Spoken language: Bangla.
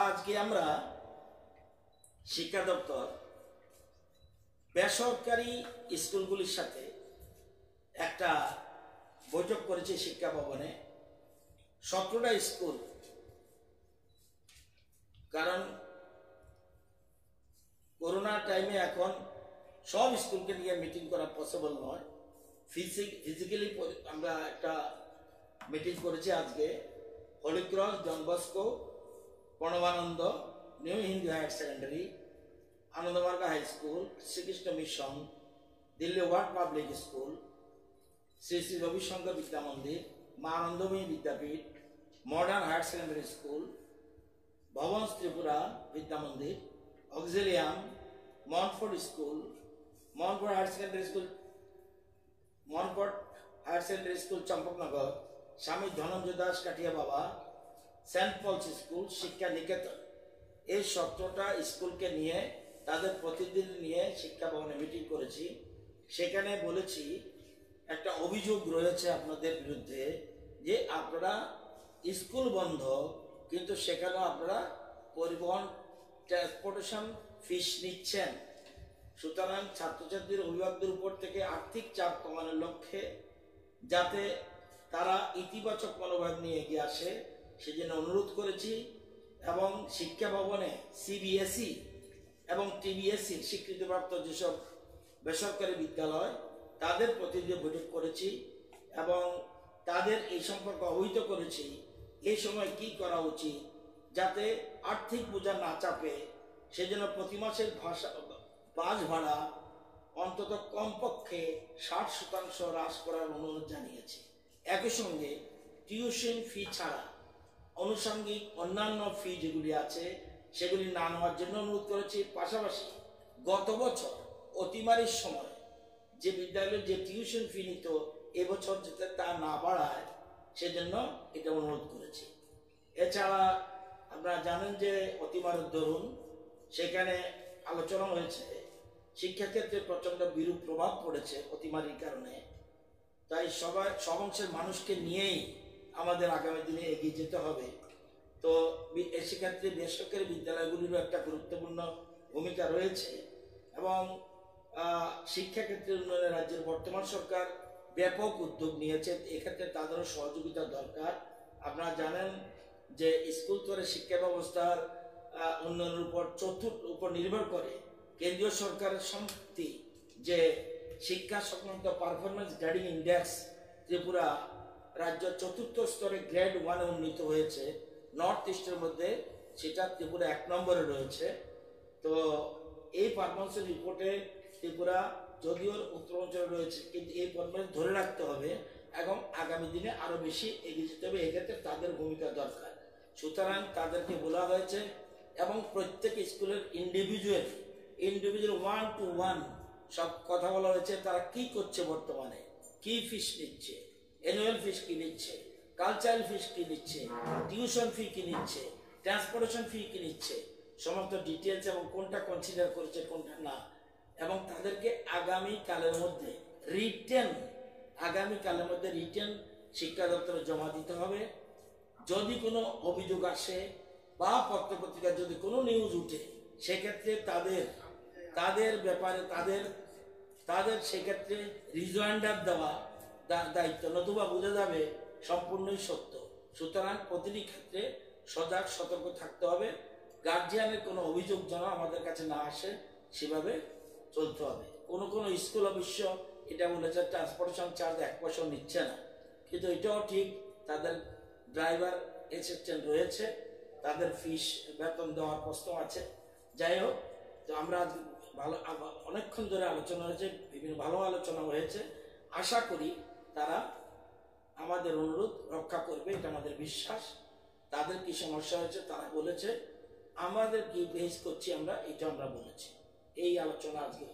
আজকে আমরা শিক্ষা দপ্তর বেসরকারি স্কুলগুলির সাথে একটা বৈঠক করেছে শিক্ষা ভবনে। 17টা স্কুল, কারণ করোনা টাইমে এখন সব স্কুলকে নিয়ে মিটিং করা পসিবল নয়। ফিজিক্যালি আমরা একটা মিটিং করেছি আজকে। Holy Cross, John Bosco, Pranabananda, new Hindu higher secondary, Anandamarga high school, Srikrishna mission, Delhi world public school, Sri Sri Ravishankar Vidya Mandir, Ma Anandamayi Vidyapith, modern higher secondary school, Bhavan Tripura Vidya Mandir, Auxilium, Montfort school, Montfort higher secondary school, Montfort higher secondary school Champaknagar, Swami Dhananjoy Das Kathia বাবা, সেন্ট পলস স্কুল, শিক্ষা নিকেতন, এই 17টা স্কুলকে নিয়ে তাদের প্রতিনিধি নিয়ে শিক্ষা ভবনে মিটিং করেছি। সেখানে বলেছি একটা অভিযোগ রয়েছে আপনাদের বিরুদ্ধে যে আপনারা স্কুল বন্ধ, কিন্তু সেখানেও আপনারা পরিবহন ট্রান্সপোর্টেশন ফিস নিচ্ছেন। সুতরাং ছাত্রছাত্রীর অভিভাবকদের উপর থেকে আর্থিক চাপ কমানোর লক্ষ্যে যাতে তারা ইতিবাচক মনোভাব নিয়ে এগিয়ে আসে সেজন্য অনুরোধ করেছি। এবং শিক্ষা ভবনে সিবিএসই এবং টিবিএসসির স্বীকৃতিপ্রাপ্ত যেসব বেসরকারি বিদ্যালয় তাদের প্রতিনিধি বৈঠক করেছি এবং তাদের এই সম্পর্কে অবহিত করেছি এই সময় কি করা উচিত যাতে আর্থিক বোঝা না চাপে, সেজন্য প্রতি মাসের বাস ভাড়া অন্তত কমপক্ষে 60% হ্রাস করার অনুরোধ জানিয়েছি। একই সঙ্গে টিউশন ফি ছাড়া আনুষঙ্গিক অন্যান্য ফি যেগুলি আছে সেগুলি না নেওয়ার জন্য অনুরোধ করেছি। পাশাপাশি গত বছর অতিমারির সময় যে বিদ্যালয়ে যে টিউশন ফি নিত এবছর যাতে তা না বাড়ায় সেজন্য এটা অনুরোধ করেছি। এছাড়া আপনারা জানেন যে অতিমারের দরুন সেখানে আলোচনা হয়েছে, শিক্ষাক্ষেত্রে প্রচণ্ড বিরূপ প্রভাব পড়েছে অতিমারির কারণে। তাই সব অংশের মানুষকে নিয়েই আমাদের আগামী দিনে এগিয়ে যেতে হবে। তো সেক্ষেত্রে বেসরকারি বিদ্যালয়গুলিরও একটা গুরুত্বপূর্ণ ভূমিকা রয়েছে এবং শিক্ষাক্ষেত্রের উন্নয়নে রাজ্যের বর্তমান সরকার ব্যাপক উদ্যোগ নিয়েছে, এক্ষেত্রে তাদেরও সহযোগিতা দরকার। আপনারা জানেন যে স্কুল স্তরে শিক্ষা ব্যবস্থার উন্নয়নের উপর নির্ভর করে কেন্দ্রীয় সরকারের সম্পত্তি যে শিক্ষা সংক্রান্ত পারফরমেন্স গ্রেডিং ইন্ডেক্স ত্রিপুরা রাজ্য 4র্থ স্তরে গ্রেড 1-এ উন্নীত হয়েছে। নর্থ ইস্টের মধ্যে সেটা ত্রিপুরা 1 নম্বরে রয়েছে। তো এই পারফরমেন্স রিপোর্টে ত্রিপুরা যদিও উত্তরাঞ্চলে রয়েছে, কিন্তু এই পারফরমেন্স ধরে রাখতে হবে এবং আগামী দিনে আরো বেশি এগিয়ে যেতে হবে। এক্ষেত্রে তাদের ভূমিকা দরকার। সুতরাং তাদেরকে বলা হয়েছে এবং প্রত্যেক স্কুলের ইন্ডিভিজুয়াল 1-to-1 সব কথা বলা হয়েছে। তারা কি করছে, বর্তমানে কি ফিস নিচ্ছে, অ্যানুয়াল ফিস কি নিচ্ছে, কালচারাল ফিস কি নিচ্ছে, টিউশন ফি কি নিচ্ছে, ট্রান্সপোর্টেশন ফি কি নিচ্ছে, সমস্ত ডিটেলস এবং কোনটা কনসিডার করেছে কোনটা না। এবং তাদেরকে আগামী কালের মধ্যে রিটেন শিক্ষা দপ্তরে জমা দিতে হবে। যদি কোনো অভিযোগ আসে বা পত্রপত্রিকায় যদি কোনো নিউজ উঠে সেক্ষেত্রে তাদের ব্যাপারে তাদের সেক্ষেত্রে রিজয়েন্ডার দেওয়া দায়িত্ব, নতুবা বোঝা যাবে সম্পূর্ণই সত্য। সুতরাং প্রতিটি ক্ষেত্রে সজাগ সতর্ক থাকতে হবে। গার্জিয়ানের কোনো অভিযোগ যেন আমাদের কাছে না আসে সেভাবে চলতে হবে। কোনো স্কুল অবশ্য এটা বলেছে ট্রান্সপোর্টেশন চার্জ 1 পয়সা নিচ্ছে না, কিন্তু এটাও ঠিক, তাদের ড্রাইভার অ্যাসিস্ট্যান্ট রয়েছে, তাদের ফিস বেতন দেওয়ার প্রশ্ন আছে। যাই হোক, তো আমরা অনেকক্ষণ ধরে আলোচনা হয়েছে, বিভিন্ন ভালো আলোচনা হয়েছে। আশা করি তারা আমাদের অনুরোধ রক্ষা করবে, এটা আমাদের বিশ্বাস। তাদের কি সমস্যা হয়েছে তারা বলেছে, আমাদের কি ফেস করছি আমরা, এটা আমরা বলেছি। এই আলোচনা আজকে